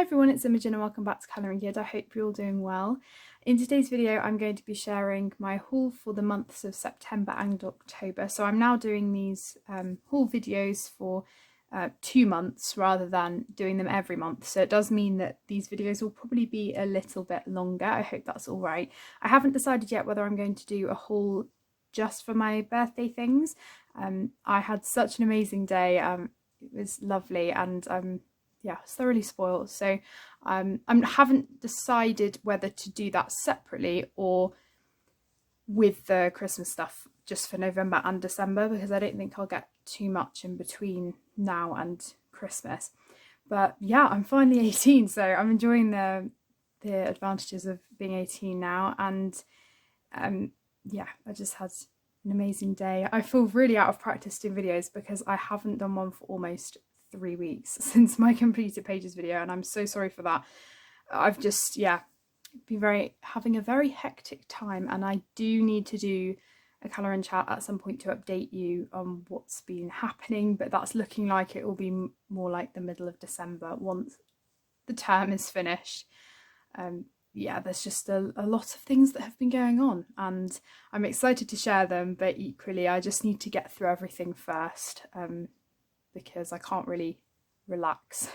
everyone, it's Imogen and welcome back to Colouring Kid. I hope you're all doing well. In today's video I'm going to be sharing my haul for the months of September and October. So I'm now doing these haul videos for 2 months rather than doing them every month. So it does mean that these videos will probably be a little bit longer. I hope that's alright. I haven't decided yet whether I'm going to do a haul just for my birthday things. I had such an amazing day. It was lovely and yeah, it's thoroughly spoiled. So I haven't decided whether to do that separately or with the Christmas stuff just for November and December, because I don't think I'll get too much in between now and Christmas. But yeah, I'm finally 18, so I'm enjoying the advantages of being 18 now. And yeah, I just had an amazing day. I feel really out of practice doing videos because I haven't done one for almost 3 weeks since my completed pages video, and I'm so sorry for that. I've just been having a very hectic time, and I do need to do a colouring chat at some point to update you on what's been happening, but that's looking like it will be more like the middle of December once the term is finished. Yeah, there's just a lot of things that have been going on and I'm excited to share them, but equally I just need to get through everything first, because I can't really relax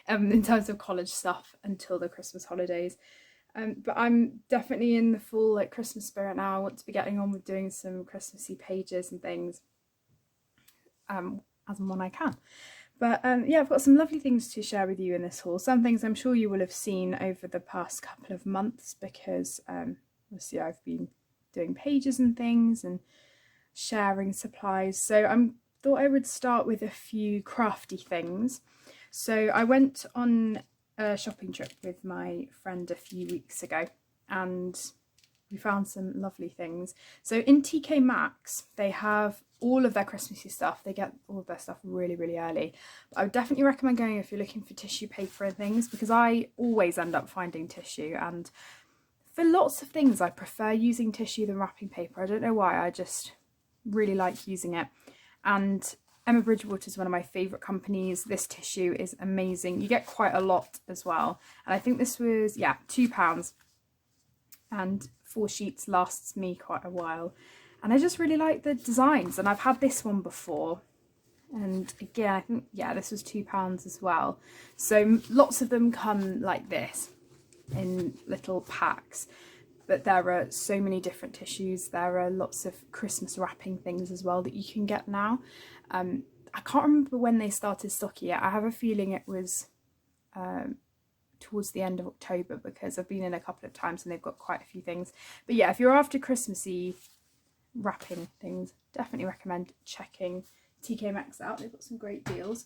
in terms of college stuff until the Christmas holidays. But I'm definitely in the full Christmas spirit now. I want to be getting on with doing some Christmassy pages and things as and when I can. But yeah, I've got some lovely things to share with you in this haul. Some things I'm sure you will have seen over the past couple of months because obviously I've been doing pages and things and sharing supplies. So I thought I would start with a few crafty things. So I went on a shopping trip with my friend a few weeks ago and we found some lovely things. So in TK Maxx they have all of their Christmassy stuff. They get all of their stuff really early, but I would definitely recommend going if you're looking for tissue paper and things, because I always end up finding tissue, and for lots of things I prefer using tissue than wrapping paper. I don't know why, I just really like using it. And Emma Bridgewater is one of my favourite companies. This tissue is amazing. You get quite a lot as well, and I think this was £2, and 4 sheets lasts me quite a while. And I just really like the designs, and I've had this one before, and again I think this was £2 as well. So lots of them come like this in little packs, but there are so many different tissues. There are lots of Christmas wrapping things as well that you can get now. I can't remember when they started stocking it. I have a feeling it was towards the end of October, because I've been in a couple of times and they've got quite a few things. But yeah, if you're after Christmassy wrapping things, definitely recommend checking TK Maxx out. They've got some great deals.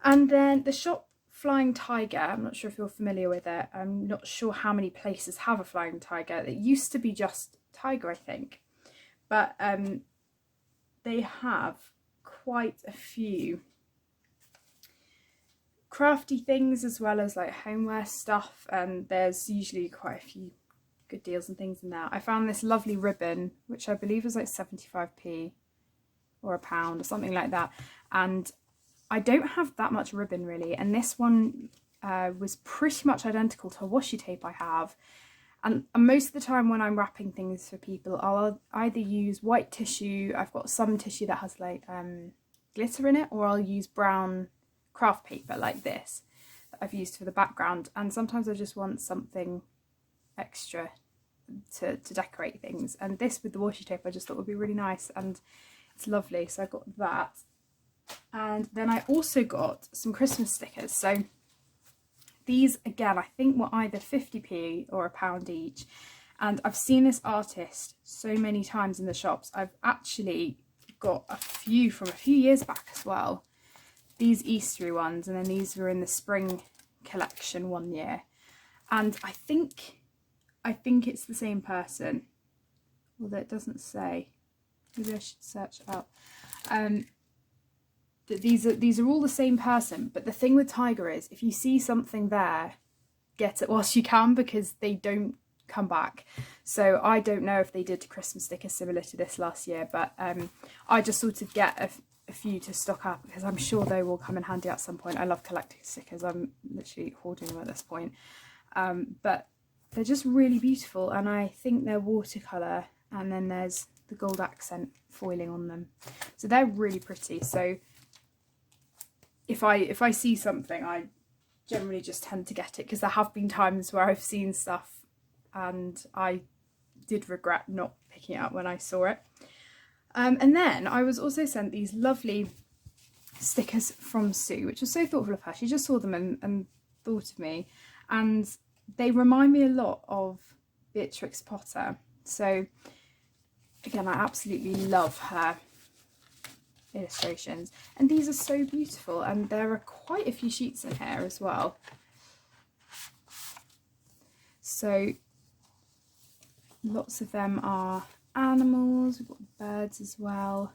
And then the shop Flying Tiger, I'm not sure if you're familiar with it. I'm not sure how many places have a Flying Tiger. It used to be just Tiger, I think, but they have quite a few crafty things as well as like homeware stuff, and there's usually quite a few good deals and things in there. I found this lovely ribbon, which I believe was like 75p or £1 or something like that, and I don't have that much ribbon really, and this one was pretty much identical to a washi tape I have. And most of the time when I'm wrapping things for people, I'll either use white tissue, I've got some tissue that has like glitter in it, or I'll use brown craft paper like this that I've used for the background. And sometimes I just want something extra to decorate things, and this with the washi tape I just thought would be really nice, and it's lovely. So I got that, and then I also got some Christmas stickers. So these again I think were either 50p or £1 each, and I've seen this artist so many times in the shops. I've actually got a few from a few years back as well, these Eastery ones, and then these were in the spring collection one year, and I think it's the same person, although it doesn't say. Maybe I should search it up. That these are all the same person, but the thing with Tiger is if you see something there, get it whilst you can, because they don't come back. So I don't know if they did Christmas stickers similar to this last year, but I just sort of get a a few to stock up because I'm sure they will come in handy at some point. I love collecting stickers. I'm literally hoarding them at this point. But they're just really beautiful, and I think they're watercolour, and then there's the gold accent foiling on them. So they're really pretty. So if I see something, I generally just tend to get it, because there have been times where I've seen stuff and I did regret not picking it up when I saw it. And then I was also sent these lovely stickers from Sue, which was so thoughtful of her. She just saw them and thought of me, and they remind me a lot of Beatrix Potter. So again, I absolutely love her illustrations, and these are so beautiful, and there are quite a few sheets in here as well. So lots of them are animals. We've got birds as well.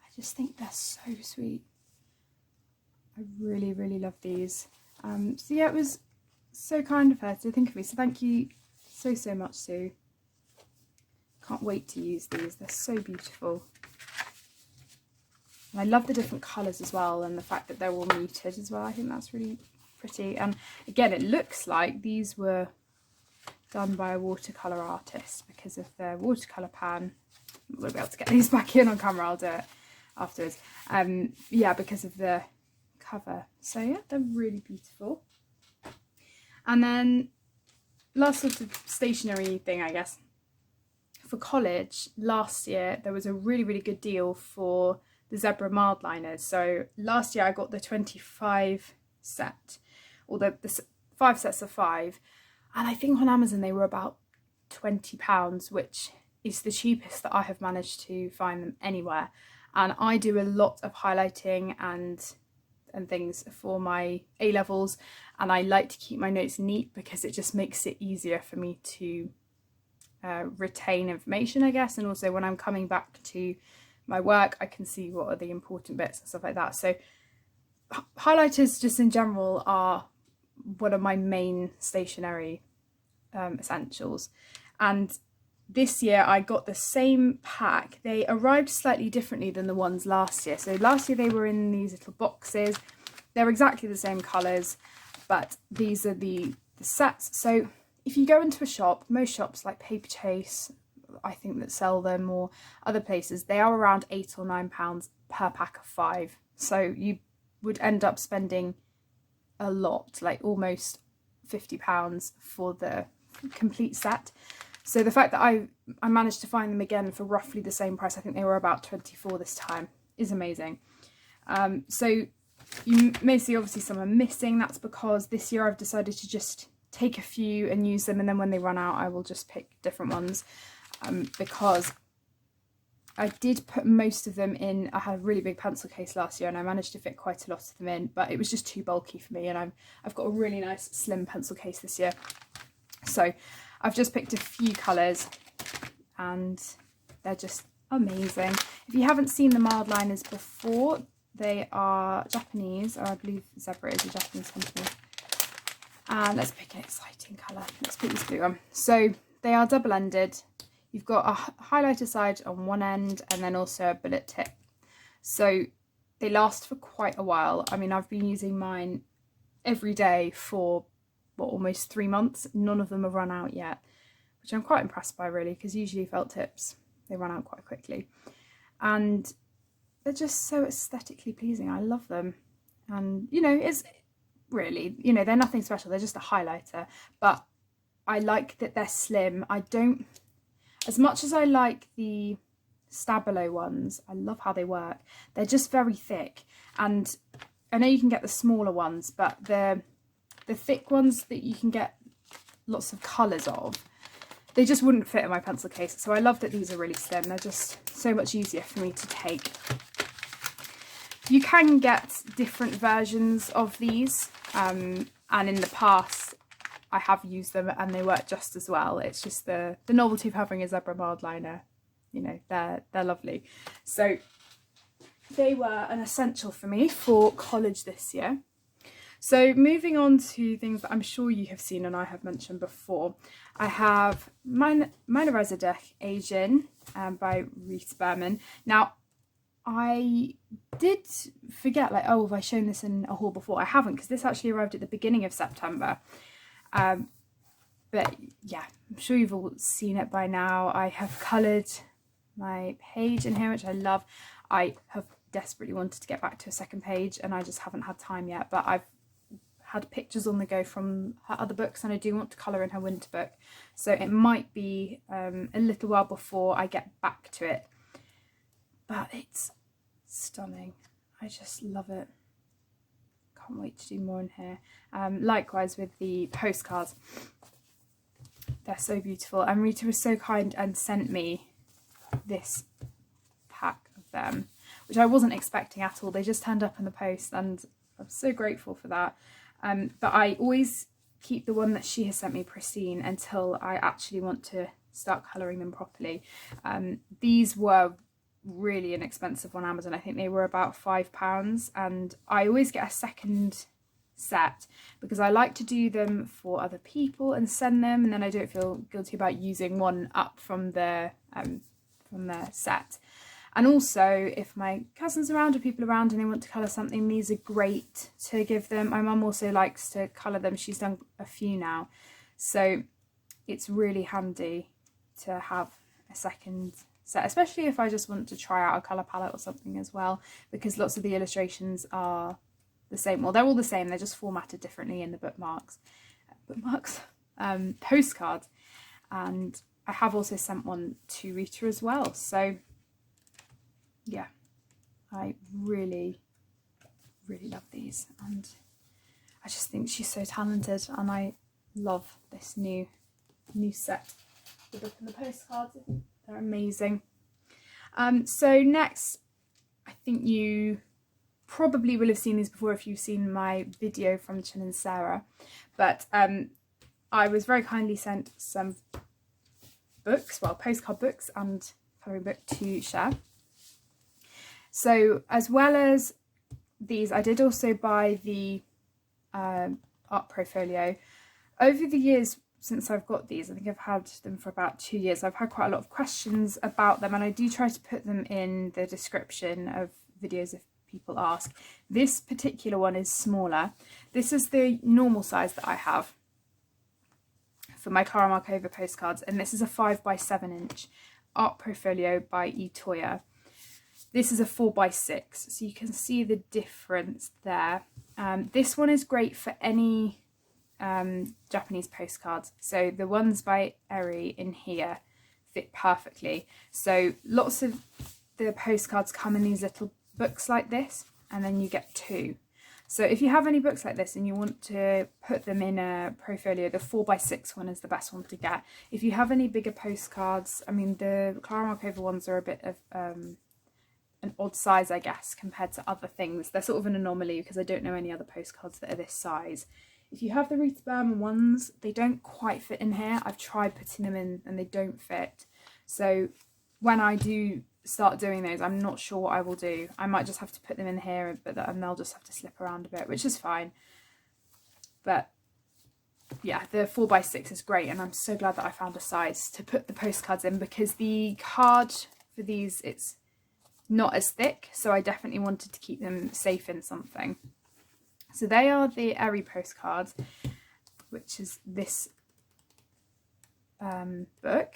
I just think they're so sweet. I really, really love these. So yeah, it was so kind of her to think of me. So thank you so much, Sue. Can't wait to use these. They're so beautiful. And I love the different colours as well, and the fact that they're all muted as well. I think that's really pretty. And again, it looks like these were done by a watercolour artist because of the watercolour pan. I'm not going to be able to get these back in on camera, I'll do it afterwards. Yeah, because of the cover. So yeah, they're really beautiful. And then last sort of stationery thing, I guess. For college, last year there was a really good deal for the zebra mild liners. So last year I got the 25 set, or the 5 sets of 5, and I think on Amazon they were about £20, which is the cheapest that I have managed to find them anywhere. And I do a lot of highlighting and things for my A-levels, and I like to keep my notes neat because it just makes it easier for me to retain information, I guess, and also when I'm coming back to my work I can see what are the important bits and stuff like that. So highlighters just in general are one of my main stationery essentials, and this year I got the same pack. They arrived slightly differently than the ones last year. So last year they were in these little boxes. They're exactly the same colours, but these are the sets. So if you go into a shop, most shops like Paper Chase, I think, that sell them, or other places, they are around £8 or £9 per pack of 5. So you would end up spending a lot, like almost £50 for the complete set. So the fact that I managed to find them again for roughly the same price, I think they were about 24 this time, is amazing. So you may see obviously some are missing. That's because this year I've decided to just take a few and use them, and then when they run out I will just pick different ones, because I did put most of them in. I had a really big pencil case last year and I managed to fit quite a lot of them in, but it was just too bulky for me, and I've got a really nice slim pencil case this year. So I've just picked a few colours and they're just amazing. If you haven't seen the mild liners before, they are Japanese, or I believe Zebra is a Japanese company. And let's pick an exciting colour. Let's pick this blue one. So they are double-ended. You've got a highlighter side on one end and then also a bullet tip. So they last for quite a while. I mean, I've been using mine every day for almost 3 months. None of them have run out yet, which I'm quite impressed by, really, because usually felt tips, they run out quite quickly. And they're just so aesthetically pleasing. I love them. And, you know, it's really, you know, they're nothing special. They're just a highlighter. But I like that they're slim. I don't, as much as I like the Stabilo ones, I love how they work. They're just very thick. And I know you can get the smaller ones, but the thick ones that you can get lots of colours of, they just wouldn't fit in my pencil case. So I love that these are really slim. They're just so much easier for me to take. You can get different versions of these, and in the past I have used them and they work just as well. It's just the novelty of having a zebra mild liner, you know, they're lovely. So they were an essential for me for college this year. So moving on to things that I'm sure you have seen and I have mentioned before, I have Meine Reise durch Asien by Reese Berman. Now, I did forget, like, oh, have I shown this in a haul before? I haven't, because this actually arrived at the beginning of September. But yeah, I'm sure you've all seen it by now. I have coloured my page in here, which I love. I have desperately wanted to get back to a second page and I just haven't had time yet, but I've had pictures on the go from her other books and I do want to colour in her winter book. So it might be a little while before I get back to it. But it's stunning. I just love it. Can't wait to do more in here. Likewise with the postcards. They're so beautiful. And Rita was so kind and sent me this pack of them, which I wasn't expecting at all. They just turned up in the post and I'm so grateful for that. But I always keep the one that she has sent me pristine until I actually want to start colouring them properly. These were really inexpensive on Amazon. I think they were about £5, and I always get a second set because I like to do them for other people and send them, and then I don't feel guilty about using one up from their set. And also, if my cousins are around or people around and they want to colour something, these are great to give them. My mum also likes to colour them. She's done a few now, so it's really handy to have a second set, especially if I just want to try out a colour palette or something as well, because lots of the illustrations are the same. Well, they're all the same, they're just formatted differently in the postcards. And I have also sent one to Rita as well. So yeah, I really, really love these. And I just think she's so talented, and I love this new set. The book and the postcards, they're amazing. So next, I think you probably will have seen these before if you've seen my video from Chin and Sarah, but I was very kindly sent some books, well, postcard books and colouring book to share. So as well as these, I did also buy the art portfolio. Over the years since I've got these, I think I've had them for about 2 years, I've had quite a lot of questions about them, and I do try to put them in the description of videos if people ask. This particular one is smaller. This is the normal size that I have for my Clara Markova postcards, and this is a 5x7 inch art portfolio by Itoya. This is a 4x6, so you can see the difference there. This one is great for any Japanese postcards. So the ones by Eri in here fit perfectly. So lots of the postcards come in these little books like this, and then you get 2. So if you have any books like this and you want to put them in a portfolio, the 4x6 one is the best one to get. If you have any bigger postcards, I mean the Clara Markova ones are a bit of an odd size, I guess, compared to other things. They're sort of an anomaly because I don't know any other postcards that are this size. If you have the Rita Berman ones, they don't quite fit in here. I've tried putting them in and they don't fit. So when I do start doing those, I'm not sure what I will do. I might just have to put them in here, and they'll just have to slip around a bit, which is fine. But yeah, the 4x6 is great, and I'm so glad that I found a size to put the postcards in, because the card for these, it's not as thick, so I definitely wanted to keep them safe in something. So they are the Eri postcards, which is this book.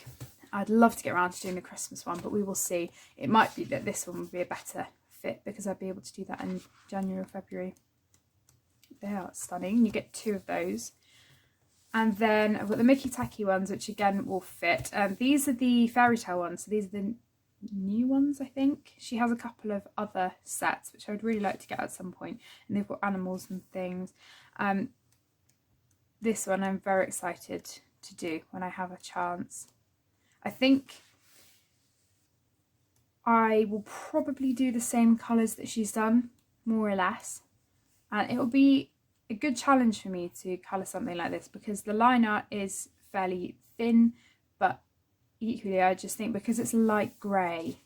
I'd love to get around to doing the Christmas one, but we will see. It might be that this one would be a better fit because I'd be able to do that in January or February. They are stunning. You get 2 of those. And then I've got the Mickey Tacky ones, which again will fit. These are the fairy tale ones, so these are the new ones, I think. She has a couple of other sets which I would really like to get at some point, and they've got animals and things. This one I'm very excited to do when I have a chance. I think I will probably do the same colours that she's done, more or less, and it will be a good challenge for me to colour something like this because the line art is fairly thin, but equally I just think because it's light grey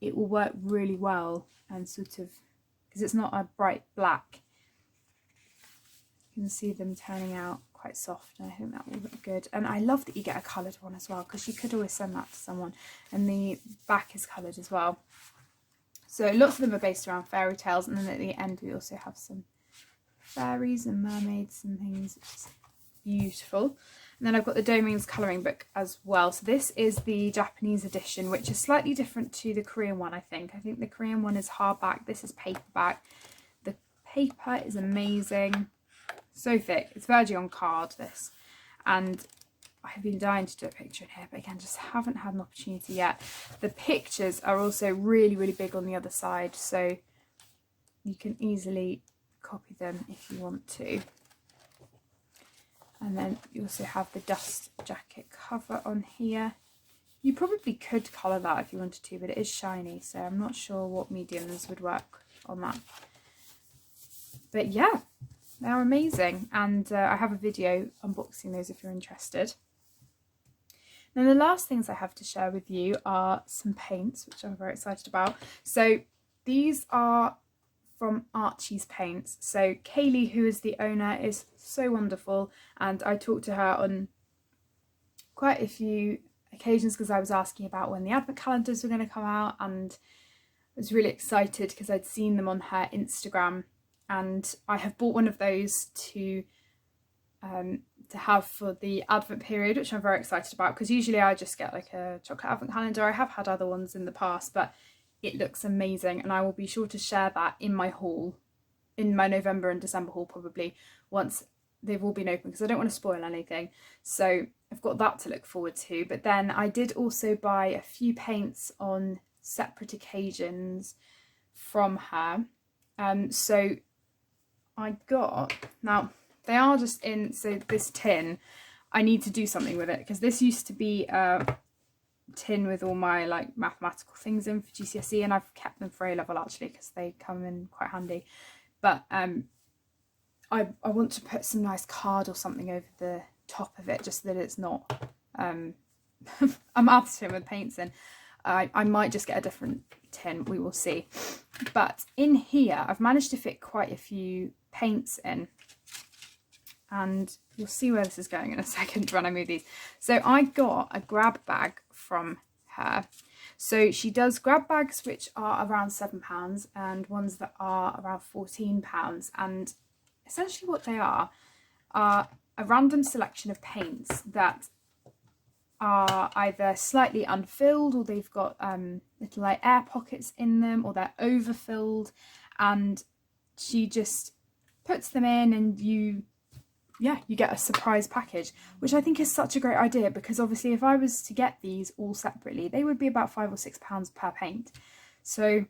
it will work really well, and sort of because it's not a bright black, you can see them turning out quite soft, and I think that will look good. And I love that you get a coloured one as well, because you could always send that to someone, and the back is coloured as well. So lots of them are based around fairy tales, and then at the end we also have some fairies and mermaids and things, which is beautiful. And then I've got the Domains colouring book as well. So this is the Japanese edition, which is slightly different to the Korean one, I think. I think the Korean one is hardback, this is paperback. The paper is amazing, so thick. It's Virgin on card, this. And I have been dying to do a picture in here, but again, just haven't had an opportunity yet. The pictures are also really, really big on the other side, so you can easily copy them if you want to. And then you also have the dust jacket cover on here. You probably could colour that if you wanted to, but it is shiny, so I'm not sure what mediums would work on that. But yeah, they're amazing, and I have a video unboxing those if you're interested. Now the last things I have to share with you are some paints, which I'm very excited about. So these are from Archie's paints. So Kaylee, who is the owner, is so wonderful, and I talked to her on quite a few occasions because I was asking about when the advent calendars were going to come out, and I was really excited because I'd seen them on her Instagram, and I have bought one of those to have for the advent period, which I'm very excited about, because usually I just get like a chocolate advent calendar. I have had other ones in the past, but it looks amazing, and I will be sure to share that in my haul, in my November and December haul, probably once they've all been open, because I don't want to spoil anything. So I've got that to look forward to. But then I did also buy a few paints on separate occasions from her. So I got, now they are just in, so this tin, I need to do something with it, because this used to be a tin with all my like mathematical things in for GCSE, and I've kept them for A-level actually because they come in quite handy. But I want to put some nice card or something over the top of it, just so that it's not a maths tin with paints in. I might just get a different tin, we will see. But in here I've managed to fit quite a few paints in, and you'll see where this is going in a second when I move these. So I got a grab bag from her. So she does grab bags which are around £7 and ones that are around £14, and essentially what they are a random selection of paints that are either slightly unfilled, or they've got little like air pockets in them, or they're overfilled, and she just puts them in, and you get a surprise package, which I think is such a great idea, because obviously if I was to get these all separately, they would be about £5 or £6 per paint. So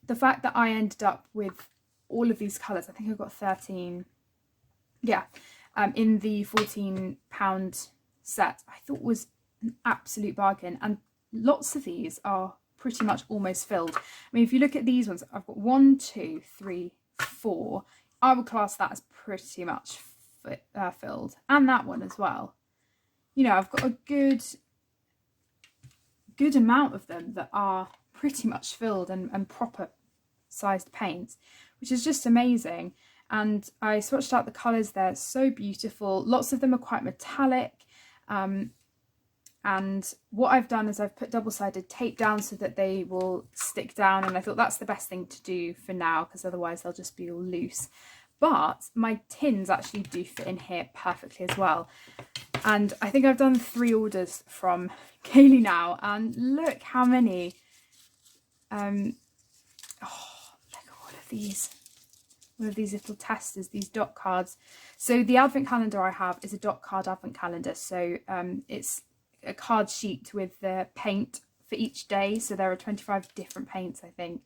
the fact that I ended up with all of these colours, I think I've got 13, in the £14 set, I thought was an absolute bargain. And lots of these are pretty much almost filled. I mean, if you look at these ones, I've got 1, 2, 3, 4. I would class that as pretty much filled, and that one as well. You know, I've got a good amount of them that are pretty much filled and proper sized paints, which is just amazing. And I swatched out the colours, they're so beautiful. Lots of them are quite metallic, and what I've done is I've put double-sided tape down so that they will stick down, and I thought that's the best thing to do for now, because otherwise they'll just be all loose. But my tins actually do fit in here perfectly as well. And I think I've done 3 orders from Kaylee now, and look how many. Oh, look at all of these. All of these little testers, these dot cards. So the advent calendar I have is a dot card advent calendar. So it's a card sheet with the paint for each day. So there are 25 different paints, I think.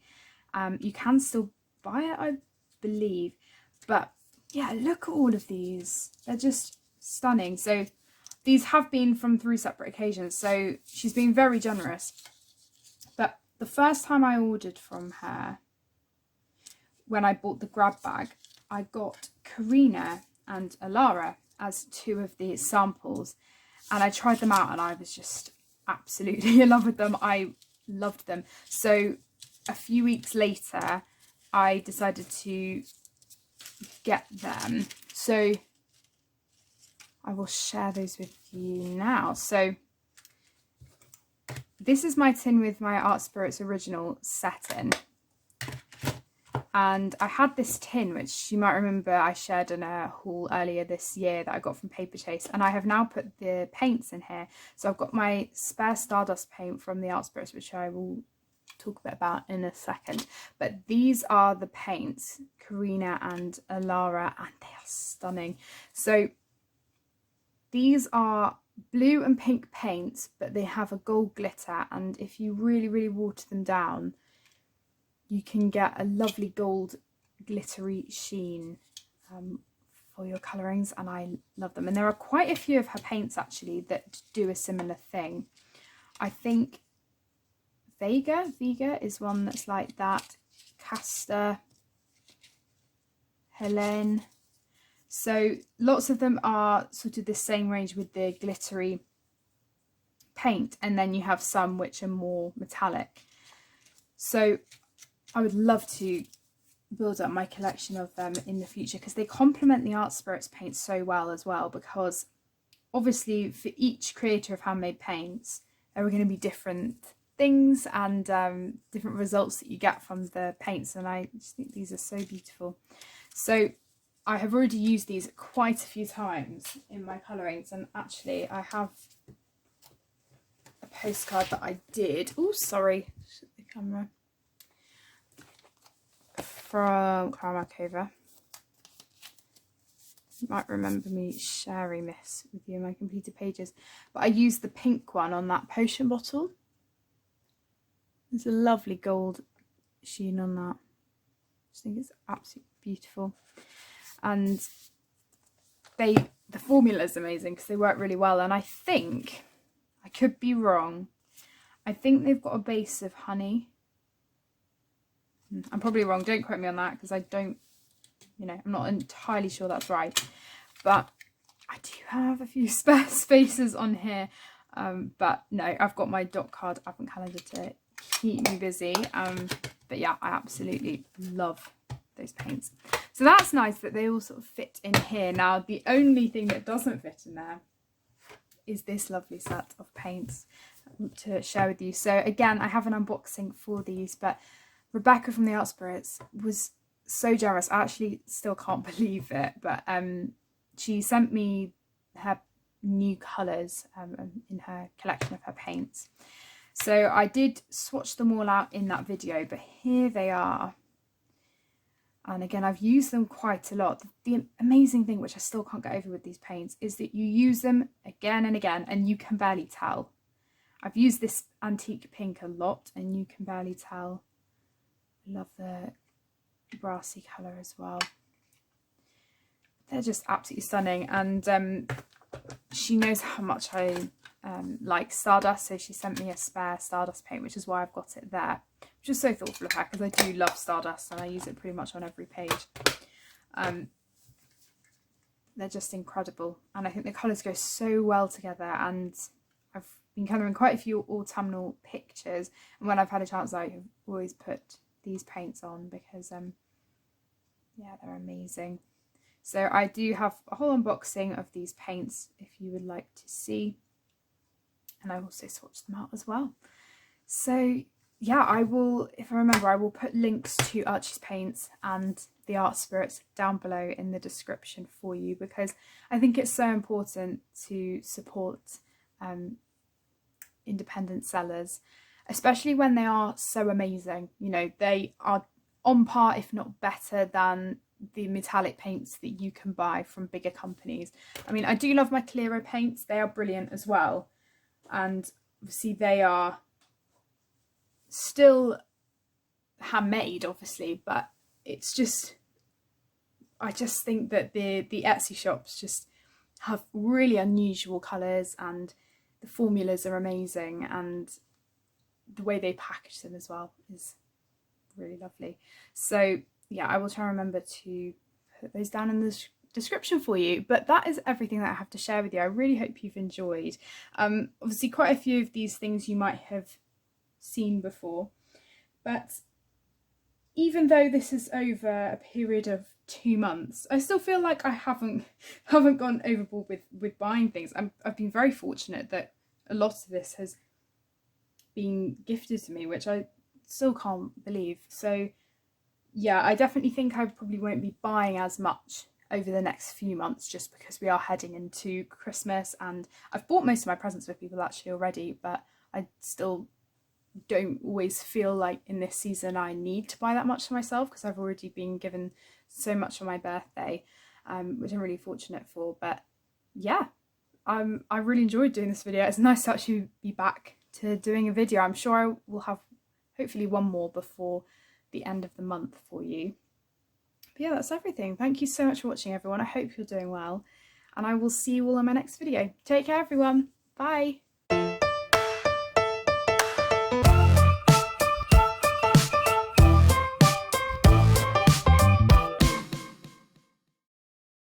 You can still buy it, I believe. But yeah, look at all of these. They're just stunning. So these have been from 3 separate occasions. So she's been very generous. But the first time I ordered from her, when I bought the grab bag, I got Karina and Alara as 2 of the samples. And I tried them out, and I was just absolutely in love with them. I loved them. So a few weeks later, I decided to get them. So I will share those with you now. So this is my tin with my Art Spirits original set in. and I had this tin, which you might remember I shared in a haul earlier this year that I got from Paper Chase, and I have now put the paints in here. So I've got my spare Stardust paint from the Art Spirits, which I will talk a bit about in a second, but these are the paints, Karina and Alara, and they are stunning. So these are blue and pink paints, but they have a gold glitter, and if you really water them down, you can get a lovely gold glittery sheen for your colourings, and I love them. And there are quite a few of her paints actually that do a similar thing. I think Vega is one that's like that, Castor, Helene. So lots of them are sort of the same range with the glittery paint, and then you have some which are more metallic. So I would love to build up my collection of them in the future, because they complement the Art Spirits paint so well as well, because obviously for each creator of handmade paints there are going to be different things and different results that you get from the paints, and I just think these are so beautiful. So I have already used these quite a few times in my colourings, and actually I have a postcard that I did, oh sorry, shut the camera, from Karamarkova. You might remember me sharing this with you in my completed pages, but I used the pink one on that potion bottle. There's a lovely gold sheen on that. I just think it's absolutely beautiful, and the formula is amazing because they work really well. And I think, I could be wrong, I think they've got a base of honey. I'm probably wrong, don't quote me on that, because I don't, you know, I'm not entirely sure that's right, but I do have a few spare spaces on here. But no, I've got my dot card advent calendar to keep me busy. But yeah, I absolutely love those paints. So that's nice that they all sort of fit in here. Now the only thing that doesn't fit in there is this lovely set of paints to share with you. So again, I have an unboxing for these, but Rebecca from the Art Spirits was so generous. I actually still can't believe it, but she sent me her new colours in her collection of her paints. So I did swatch them all out in that video, but here they are. And again, I've used them quite a lot. The amazing thing, which I still can't get over with these paints, is that you use them again and again and you can barely tell. I've used this antique pink a lot and you can barely tell. I love the brassy colour as well. They're just absolutely stunning, and she knows how much I like Stardust, so she sent me a spare Stardust paint, which is why I've got it there, which is so thoughtful of her, because I do love Stardust and I use it pretty much on every page. They're just incredible, and I think the colours go so well together, and I've been colouring quite a few autumnal pictures, and when I've had a chance I have always put these paints on because yeah, they're amazing. So I do have a whole unboxing of these paints if you would like to see, and I also swatched them out as well. So yeah, I will, if I remember, I will put links to Archie's paints and the Art Spirits down below in the description for you, because I think it's so important to support independent sellers, especially when they are so amazing. You know, they are on par, if not better, than the metallic paints that you can buy from bigger companies. I mean, I do love my Clearo paints. They are brilliant as well. And obviously they are still handmade, obviously, but it's just, I just think that the Etsy shops just have really unusual colours, and the formulas are amazing, and the way they package them as well is really lovely. So yeah, I will try and remember to put those down in the description for you. But that is everything that I have to share with you. I really hope you've enjoyed. Obviously quite a few of these things you might have seen before, but even though this is over a period of 2 months, I still feel like I haven't gone overboard with buying things. I've been very fortunate that a lot of this has been gifted to me, which I still can't believe. So yeah, I definitely think I probably won't be buying as much over the next few months just because we are heading into Christmas, and I've bought most of my presents for people actually already, but I still don't always feel like in this season I need to buy that much for myself because I've already been given so much on my birthday, which I'm really fortunate for. But yeah, I really enjoyed doing this video. It's nice to actually be back to doing a video. I'm sure I will have hopefully one more before the end of the month for you. But yeah, that's everything. Thank you so much for watching, everyone. I hope you're doing well, and I will see you all in my next video. Take care, everyone. Bye.